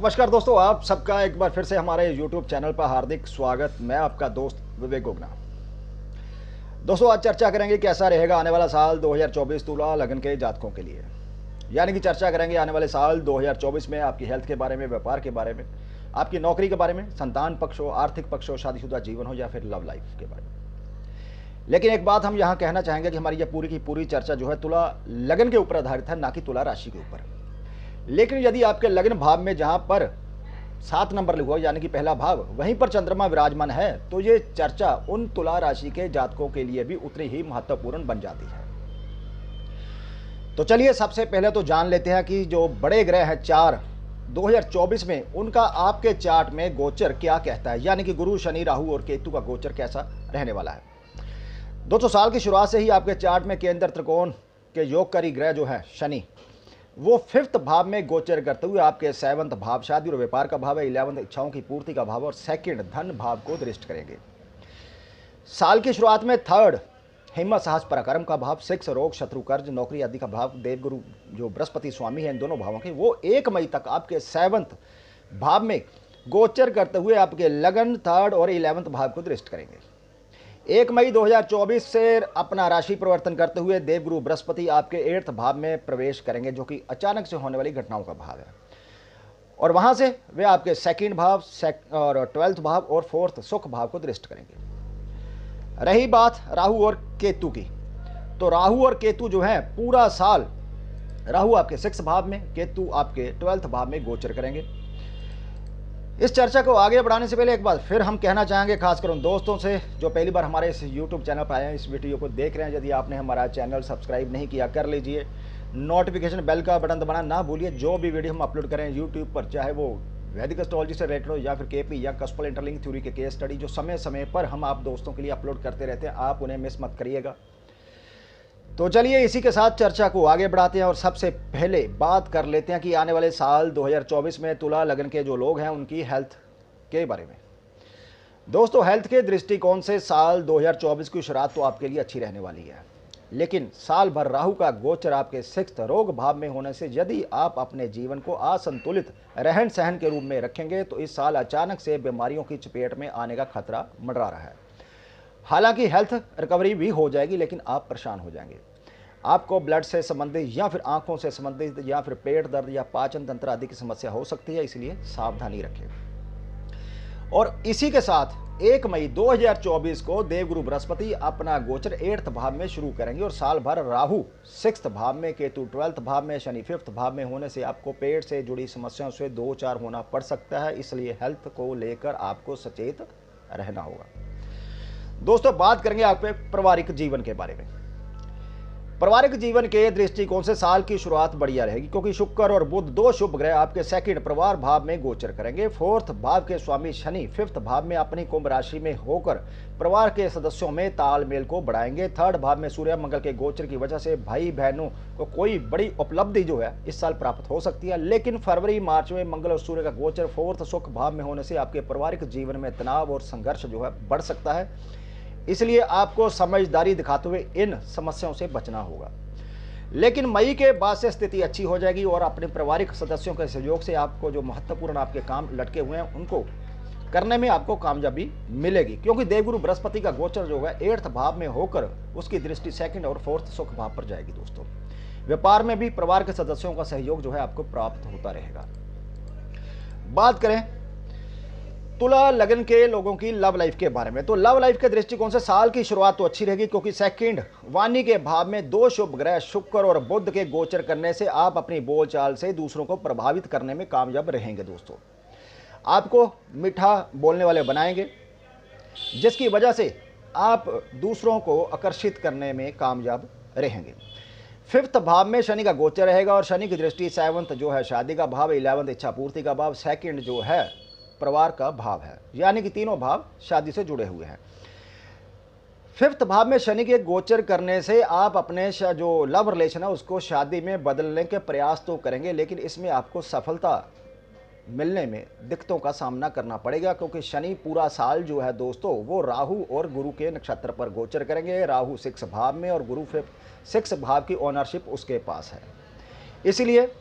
नमस्कार दोस्तों, आप सबका एक बार फिर से हमारे YouTube चैनल पर हार्दिक स्वागत। मैं आपका दोस्त विवेक गोगना। दोस्तों, आज चर्चा करेंगे कैसा रहेगा आने वाला साल 2024 तुला लगन के जातकों के लिए। यानी कि चर्चा करेंगे आने वाले साल 2024 में आपकी हेल्थ के बारे में, व्यापार के बारे में, आपकी नौकरी के बारे में, संतान पक्ष हो, आर्थिक पक्ष हो, शादीशुदा जीवन हो या फिर लव लाइफ के बारे में। लेकिन एक बात हम यहाँ कहना चाहेंगे कि हमारी यह पूरी की पूरी चर्चा जो है तुला लगन के ऊपर आधारित है, ना कि तुला राशि के ऊपर। लेकिन यदि आपके लग्न भाव में जहां पर 7 नंबर लिखा हो, यानी कि पहला भाव, वहीं पर चंद्रमा विराजमान है, तो ये चर्चा उन तुला राशि के जातकों के लिए भी उतनी ही महत्वपूर्ण बन जाती है। तो चलिए सबसे पहले तो जान लेते हैं कि जो बड़े ग्रह हैं 4 2024 में, उनका आपके चार्ट में गोचर क्या कहता है। यानी कि गुरु, शनि, राहु और केतु का गोचर कैसा रहने वाला है। दोस्तों, साल की शुरुआत से ही आपके चार्ट में केंद्र त्रिकोण के योगकारी ग्रह जो है शनि, वो 5th भाव में गोचर करते हुए आपके 7th भाव, शादी और व्यापार का भाव है, 11th इच्छाओं की पूर्ति का भाव और 2nd धन भाव को दृष्ट करेंगे। साल की शुरुआत में 3rd हिम्मत, साहस, पराक्रम का भाव, 6 रोग, शत्रु, कर्ज, नौकरी आदि का भाव, देवगुरु जो बृहस्पति स्वामी है इन दोनों भावों के, वो 1 मई तक आपके 7th भाव में गोचर करते हुए आपके लगन, 3rd और 11th भाव को दृष्ट करेंगे। 1 मई 2024 से अपना राशि परिवर्तन करते हुए देवगुरु बृहस्पति आपके 8th भाव में प्रवेश करेंगे, जो कि अचानक से होने वाली घटनाओं का भाव है। और वहां से वे आपके 2nd भाव और 12th भाव और 4th सुख भाव को दृष्ट करेंगे। रही बात राहु और केतु की, तो राहु और केतु जो है पूरा साल, राहु आपके 6th भाव में, केतु आपके 12th भाव में गोचर करेंगे। इस चर्चा को आगे बढ़ाने से पहले एक बार फिर हम कहना चाहेंगे, खासकर उन दोस्तों से जो पहली बार हमारे इस YouTube चैनल पर आए हैं, इस वीडियो को देख रहे हैं, यदि आपने हमारा चैनल सब्सक्राइब नहीं किया कर लीजिए, नोटिफिकेशन बेल का बटन दबाना ना भूलिए। जो भी वीडियो हम अपलोड करें YouTube पर, चाहे वो वैदिक एस्ट्रोलॉजी से रिलेटेड हो या फिर केपी या कस्पल इंटरलिंक थ्योरी के केस स्टडी, जो समय समय पर हम आप दोस्तों के लिए अपलोड करते रहते हैं, आप उन्हें मिस मत करिएगा। तो चलिए इसी के साथ चर्चा को आगे बढ़ाते हैं और सबसे पहले बात कर लेते हैं कि आने वाले साल 2024 में तुला लगन के जो लोग हैं उनकी हेल्थ के बारे में। दोस्तों, हेल्थ के दृष्टिकोण से साल 2024 की शुरुआत तो आपके लिए अच्छी रहने वाली है, लेकिन साल भर राहु का गोचर आपके 6th रोग भाव में होने से यदि आप अपने जीवन को असंतुलित रहन सहन के रूप में रखेंगे तो इस साल अचानक से बीमारियों की चपेट में आने का खतरा मंडरा रहा है। हालांकि हेल्थ रिकवरी भी हो जाएगी, लेकिन आप परेशान हो जाएंगे। आपको ब्लड से संबंधित या फिर आंखों से संबंधित या फिर पेट दर्द या पाचन तंत्र आदि की समस्या हो सकती है, इसलिए सावधानी रखें। और इसी के साथ 1 मई 2024 को देवगुरु बृहस्पति अपना गोचर 8th भाव में शुरू करेंगे और साल भर राहु 6th भाव में, केतु 12th भाव में, शनि 5th भाव में होने से आपको पेट से जुड़ी समस्याओं से 2-4 होना पड़ सकता है, इसलिए हेल्थ को लेकर आपको सचेत रहना होगा। दोस्तों, बात करेंगे आपके पारिवारिक जीवन के बारे में। पारिवारिक जीवन के दृष्टिकोण से साल की शुरुआत बढ़िया रहेगी, क्योंकि शुक्र और बुध 2 शुभ ग्रह आपके 2nd परिवार भाव में गोचर करेंगे। 4th भाव के स्वामी शनि 5th भाव में अपनी कुंभ राशि में होकर परिवार के सदस्यों में तालमेल को बढ़ाएंगे। 3rd भाव में सूर्य मंगल के गोचर की वजह से भाई बहनों को कोई बड़ी उपलब्धि जो है इस साल प्राप्त हो सकती है, लेकिन फरवरी मार्च में मंगल और सूर्य का गोचर 4th सुख भाव में होने से आपके पारिवारिक जीवन में तनाव और संघर्ष जो है बढ़ सकता है, इसलिए आपको समझदारी दिखाते हुए इन समस्याओं से बचना होगा। लेकिन मई के बाद से स्थिति अच्छी हो जाएगी और अपने पारिवारिक सदस्यों के सहयोग से आपको जो महत्वपूर्ण आपके काम लटके हुए हैं उनको करने में आपको कामयाबी मिलेगी, क्योंकि देवगुरु बृहस्पति का गोचर जो है 8th भाव में होकर उसकी दृष्टि 2nd और 4th सुख भाव पर जाएगी। दोस्तों, व्यापार में भी परिवार के सदस्यों का सहयोग जो है आपको प्राप्त होता रहेगा। बात करें तुला लगन के लोगों की लव लाइफ के बारे में, तो लव लाइफ के दृष्टिकोण से साल की शुरुआत तो अच्छी रहेगी, क्योंकि 2nd वाणी के भाव में 2 शुभ ग्रह शुक्र और बुध के गोचर करने से आप अपनी बोलचाल से दूसरों को प्रभावित करने में कामयाब रहेंगे। दोस्तों, आपको मीठा बोलने वाले बनाएंगे, जिसकी वजह से आप दूसरों को आकर्षित करने में कामयाब रहेंगे। 5th भाव में शनि का गोचर रहेगा और शनि की दृष्टि 7th जो है शादी का भाव, 11th इच्छा पूर्ति का भाव, 2nd जो है परिवार का भाव है, यानी कि तीनों भाव शादी से जुड़े हुए हैं। 5th भाव में शनि के गोचर करने से आप अपने जो लव रिलेशन है उसको शादी में बदलने के प्रयास तो करेंगे, लेकिन इसमें आपको सफलता मिलने में दिक्कतों का सामना करना पड़ेगा, क्योंकि शनि पूरा साल जो है दोस्तों वो राहु और गुरु के नक्षत्र पर गोचर करेंगे। राहु 6 भाव में और गुरु 6 भाव की ओनरशिप उसके पास है, इसलिए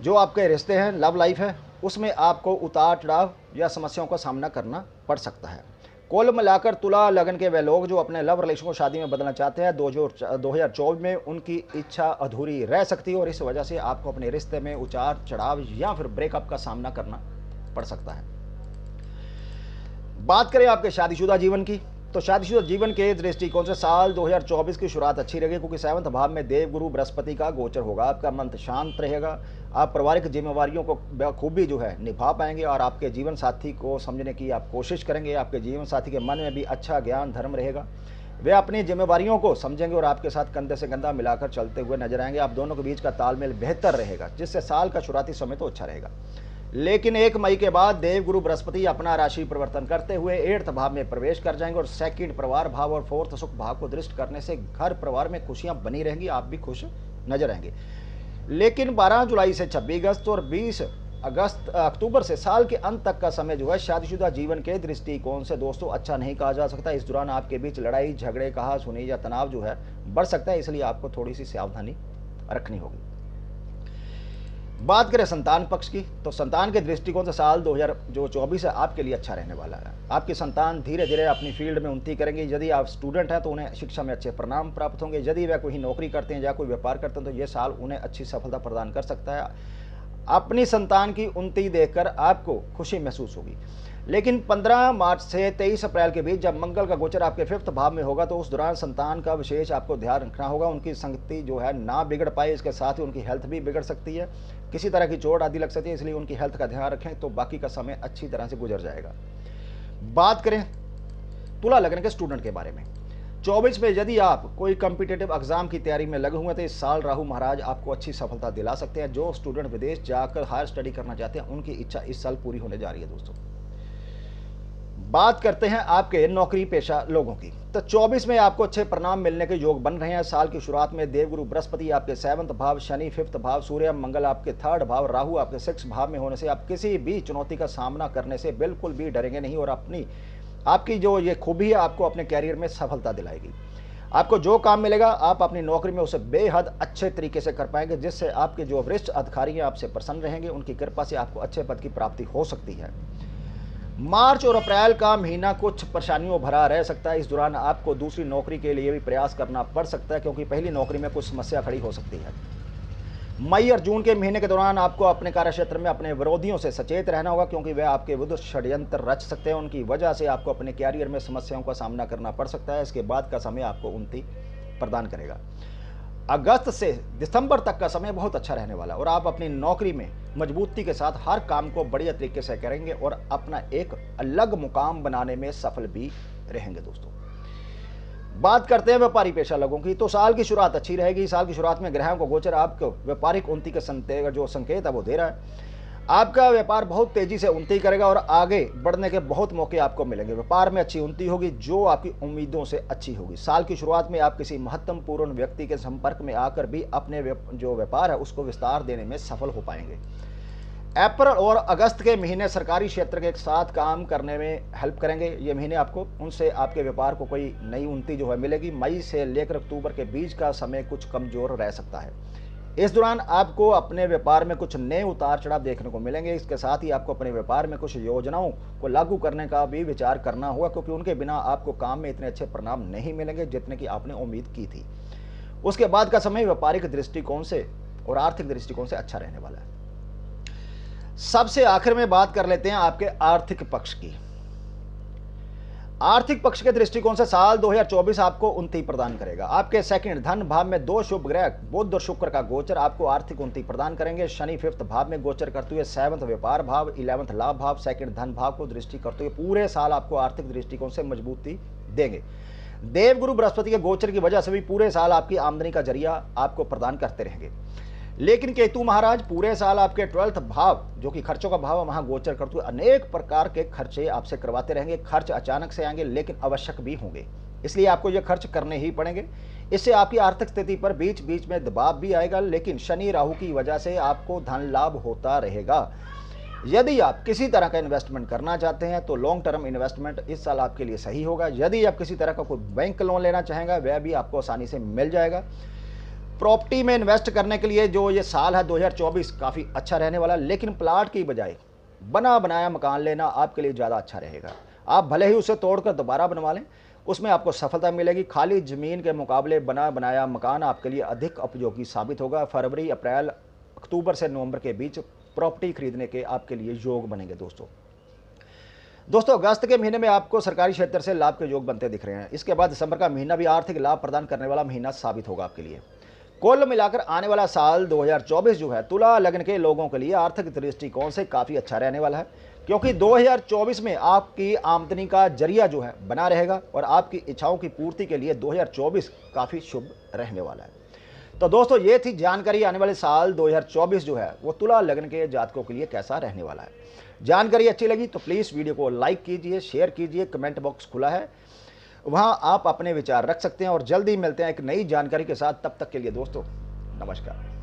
जो आपके रिश्ते हैं, लव लाइफ है, उसमें आपको उतार चढ़ाव या समस्याओं का सामना करना पड़ सकता है। कुल मिलाकर तुला लगन के वे लोग जो अपने लव रिलेशन को शादी में बदलना चाहते हैं, 2024 में उनकी इच्छा अधूरी रह सकती है और इस वजह से आपको अपने रिश्ते में उतार चढ़ाव या फिर ब्रेकअप का सामना करना पड़ सकता है। बात करें आपके शादीशुदा जीवन की, तो शादीशुदा जीवन के दृष्टिकोण से साल 2024 की शुरुआत अच्छी रहेगी, क्योंकि 7वें भाव में देवगुरु बृहस्पति का गोचर होगा। आपका मन शांत रहेगा, आप पारिवारिक जिम्मेवारियों को बखूबी जो है निभा पाएंगे और आपके जीवन साथी को समझने की आप कोशिश करेंगे। आपके जीवन साथी के मन में भी अच्छा ज्ञान धर्म रहेगा, वे अपनी जिम्मेवारियों को समझेंगे और आपके साथ कंधे से कंधा मिलाकर चलते हुए नजर आएंगे। आप दोनों के बीच का तालमेल बेहतर रहेगा, जिससे साल का शुरुआती समय तो अच्छा रहेगा। लेकिन 1 मई के बाद देवगुरु बृहस्पति अपना राशि परिवर्तन करते हुए 8th भाव में प्रवेश कर जाएंगे और 2nd परिवार भाव और 4th सुख भाव को दृष्ट करने से घर परिवार में खुशियां बनी रहेंगी, आप भी खुश नजर आएंगे। लेकिन 12 जुलाई से 26 अगस्त और 20 अक्टूबर से साल के अंत तक का समय जो है शादीशुदा जीवन के दृष्टिकोण से दोस्तों अच्छा नहीं कहा जा सकता। इस दौरान आपके बीच लड़ाई झगड़े, कहा सुनी या तनाव जो है बढ़ सकता है, इसलिए आपको थोड़ी सी सावधानी रखनी होगी। बात करें संतान पक्ष की, तो संतान के दृष्टिकोण से साल 2024 है आपके लिए अच्छा रहने वाला है। आपकी संतान धीरे धीरे अपनी फील्ड में उन्नति करेंगे। यदि आप स्टूडेंट हैं तो उन्हें शिक्षा में अच्छे परिणाम प्राप्त होंगे। यदि वह कोई नौकरी करते हैं या कोई व्यापार करते हैं तो यह साल उन्हें अच्छी सफलता प्रदान कर सकता है। अपनी संतान की उन्नति देखकर आपको खुशी महसूस होगी। लेकिन 15 मार्च से 23 अप्रैल के बीच जब मंगल का गोचर आपके 5th भाव में होगा, तो उस दौरान संतान का विशेष आपको ध्यान रखना होगा। उनकी संगति जो है ना बिगड़ पाए, इसके साथ ही उनकी हेल्थ भी बिगड़ सकती है, किसी तरह की चोट आदि लग सकती है, इसलिए उनकी हेल्थ का ध्यान रखें तो बाकी का समय अच्छी तरह से गुजर जाएगा। बात करें तुला लग्न के स्टूडेंट के बारे में, 24 में यदि आप कोई कॉम्पिटिटिव एग्जाम की तैयारी में लगे हुए हैं तो इस साल राहु महाराज आपको अच्छी सफलता दिला सकते हैं। जो स्टूडेंट विदेश जाकर हायर स्टडी करना चाहते हैं उनकी इच्छा इस साल पूरी होने जा रही है। दोस्तों बात करते हैं आपके नौकरी पेशा लोगों की, तो 24 में आपको अच्छे परिणाम मिलने के योग बन रहे हैं। साल की शुरुआत में देवगुरु बृहस्पति आपके 7th भाव, शनि 5th भाव, सूर्य मंगल आपके 3rd भाव, राहु आपके 6th भाव में होने से आप किसी भी चुनौती का सामना करने से बिल्कुल भी डरेंगे नहीं और आपकी जो ये खूबी है आपको अपने कैरियर में सफलता दिलाएगी। आपको जो काम मिलेगा आप अपनी नौकरी में उसे बेहद अच्छे तरीके से कर पाएंगे, जिससे आपके जो वरिष्ठ अधिकारी हैं आपसे प्रसन्न रहेंगे। उनकी कृपा से आपको अच्छे पद की प्राप्ति हो सकती है। मार्च और अप्रैल का महीना कुछ परेशानियों भरा रह सकता है। इस दौरान आपको दूसरी नौकरी के लिए भी प्रयास करना पड़ सकता है, क्योंकि पहली नौकरी में कुछ समस्या खड़ी हो सकती है। मई और जून के महीने के दौरान आपको अपने कार्यक्षेत्र में अपने विरोधियों से सचेत रहना होगा, क्योंकि वे आपके विरुद्ध षड्यंत्र रच सकते हैं। उनकी वजह से आपको अपने कैरियर में समस्याओं का सामना करना पड़ सकता है। इसके बाद का समय आपको उन्नति प्रदान करेगा। अगस्त से दिसंबर तक का समय बहुत अच्छा रहने वाला और आप अपनी नौकरी में मजबूती के साथ हर काम को बढ़िया तरीके से करेंगे और अपना एक अलग मुकाम बनाने में सफल भी रहेंगे। दोस्तों बात करते हैं व्यापारी पेशा लोगों की, तो साल की शुरुआत अच्छी रहेगी। साल की शुरुआत में ग्रहों को गोचर आपको व्यापारिक उन्नति के जो संकेत है वो दे रहा है। आपका व्यापार बहुत तेजी से उन्नति करेगा और आगे बढ़ने के बहुत मौके आपको मिलेंगे। व्यापार में अच्छी उन्नति होगी जो आपकी उम्मीदों से अच्छी होगी। साल की शुरुआत में आप किसी महत्वपूर्ण व्यक्ति के संपर्क में आकर भी अपने जो व्यापार है उसको विस्तार देने में सफल हो पाएंगे। अप्रैल और अगस्त के महीने सरकारी क्षेत्र के साथ काम करने में हेल्प करेंगे। ये महीने आपको उनसे आपके व्यापार को कोई नई उन्नति जो है मिलेगी। मई से लेकर अक्टूबर के बीच का समय कुछ कमजोर रह सकता है। इस दौरान आपको अपने व्यापार में कुछ नए उतार चढ़ाव देखने को मिलेंगे। इसके साथ ही आपको अपने व्यापार में कुछ योजनाओं को लागू करने का भी विचार करना होगा, क्योंकि उनके बिना आपको काम में इतने अच्छे परिणाम नहीं मिलेंगे जितने की आपने उम्मीद की थी। उसके बाद का समय व्यापारिक दृष्टिकोण से और आर्थिक दृष्टिकोण से अच्छा रहने वाला है। सबसे आखिर में बात कर लेते हैं आपके आर्थिक पक्ष की। आर्थिक पक्ष के दृष्टिकोण से साल 2024 आपको उन्नति प्रदान करेगा। आपके 2nd धन भाव में 2 शुभ ग्रह बुध और शुक्र का गोचर आपको आर्थिक उन्नति प्रदान करेंगे। शनि 5th भाव में गोचर करते हुए 7th व्यापार भाव, 11th लाभ भाव, 2nd धन भाव को दृष्टि करते हुए पूरे साल आपको आर्थिक दृष्टिकोण से मजबूती देंगे। देवगुरु बृहस्पति के गोचर की वजह से भी पूरे साल आपकी आमदनी का जरिया आपको प्रदान करते रहेंगे। लेकिन केतु महाराज पूरे साल आपके 12th भाव जो कि खर्चों का भाव है वहां गोचर करते हुए अनेक प्रकार के खर्चे आपसे करवाते रहेंगे। खर्च अचानक से आएंगे लेकिन आवश्यक भी होंगे, इसलिए आपको ये खर्च करने ही पड़ेंगे। इससे आपकी आर्थिक स्थिति पर बीच बीच में दबाव भी आएगा, लेकिन शनि राहु की वजह से आपको धन लाभ होता रहेगा। यदि आप किसी तरह का इन्वेस्टमेंट करना चाहते हैं तो लॉन्ग टर्म इन्वेस्टमेंट इस साल आपके लिए सही होगा। यदि आप किसी तरह का कोई बैंक लोन लेना चाहेंगे वह भी आपको आसानी से मिल जाएगा। प्रॉपर्टी में इन्वेस्ट करने के लिए जो ये साल है 2024 काफ़ी अच्छा रहने वाला है, लेकिन प्लाट की बजाय बना बनाया मकान लेना आपके लिए ज़्यादा अच्छा रहेगा। आप भले ही उसे तोड़कर दोबारा बनवा लें, उसमें आपको सफलता मिलेगी। खाली ज़मीन के मुकाबले बना बनाया मकान आपके लिए अधिक उपयोगी साबित होगा। फरवरी, अप्रैल, अक्टूबर से नवंबर के बीच प्रॉपर्टी खरीदने के आपके लिए योग बनेंगे। दोस्तों अगस्त के महीने में आपको सरकारी क्षेत्र से लाभ के योग बनते दिख रहे हैं। इसके बाद दिसंबर का महीना भी आर्थिक लाभ प्रदान करने वाला महीना साबित होगा आपके लिए। कुल मिलाकर आने वाला साल 2024 जो है तुला लग्न के लोगों के लिए आर्थिक दृष्टिकोण से काफ़ी अच्छा रहने वाला है, क्योंकि 2024 में आपकी आमदनी का जरिया जो है बना रहेगा और आपकी इच्छाओं की पूर्ति के लिए 2024 काफ़ी शुभ रहने वाला है। तो दोस्तों ये थी जानकारी आने वाले साल 2024 जो है वो तुला लग्न के जातकों के लिए कैसा रहने वाला है। जानकारी अच्छी लगी तो प्लीज़ वीडियो को लाइक कीजिए, शेयर कीजिए, कमेंट बॉक्स खुला है, वहाँ आप अपने विचार रख सकते हैं और जल्दी मिलते हैं एक नई जानकारी के साथ। तब तक के लिए दोस्तों नमस्कार।